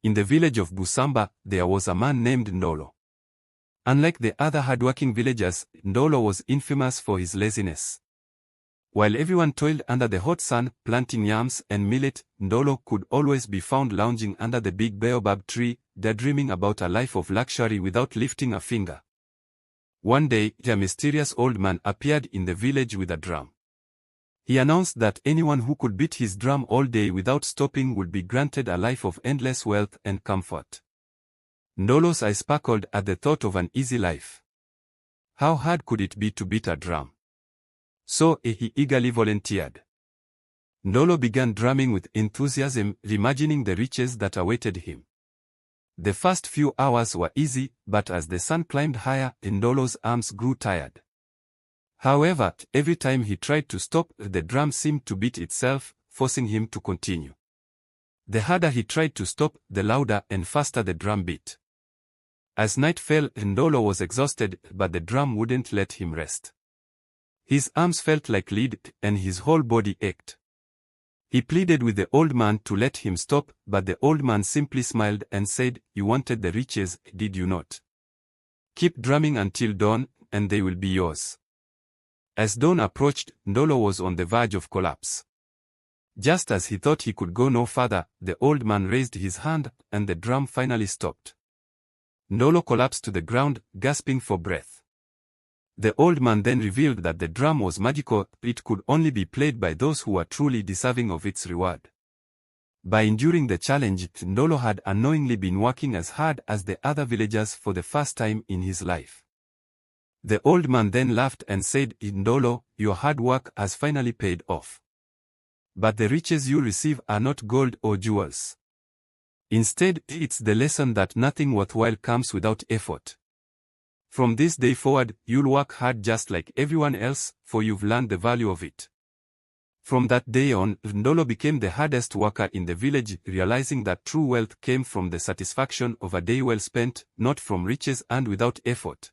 In the village of Busumba, there was a man named Ndolo. Unlike the other hardworking villagers, Ndolo was infamous for his laziness. While everyone toiled under the hot sun, planting yams and millet, Ndolo could always be found lounging under the big baobab tree, daydreaming about a life of luxury without lifting a finger. One day, a mysterious old man appeared in the village with a drum. He announced that anyone who could beat his drum all day without stopping would be granted a life of endless wealth and comfort. Ndolo's eyes sparkled at the thought of an easy life. How hard could it be to beat a drum? So he eagerly volunteered. Ndolo began drumming with enthusiasm, reimagining the riches that awaited him. The first few hours were easy, but as the sun climbed higher, Ndolo's arms grew tired. However, every time he tried to stop, the drum seemed to beat itself, forcing him to continue. The harder he tried to stop, the louder and faster the drum beat. As night fell, Ndolo was exhausted, but the drum wouldn't let him rest. His arms felt like lead, and his whole body ached. He pleaded with the old man to let him stop, but the old man simply smiled and said, "You wanted the riches, did you not? Keep drumming until dawn, and they will be yours." As dawn approached, Ndolo was on the verge of collapse. Just as he thought he could go no further, the old man raised his hand, and the drum finally stopped. Ndolo collapsed to the ground, gasping for breath. The old man then revealed that the drum was magical, it could only be played by those who were truly deserving of its reward. By enduring the challenge, Ndolo had unknowingly been working as hard as the other villagers for the first time in his life. The old man then laughed and said, "Ndolo, your hard work has finally paid off. But the riches you receive are not gold or jewels. Instead, it's the lesson that nothing worthwhile comes without effort. From this day forward, you'll work hard just like everyone else, for you've learned the value of it." From that day on, Ndolo became the hardest worker in the village, realizing that true wealth came from the satisfaction of a day well spent, not from riches earned without effort.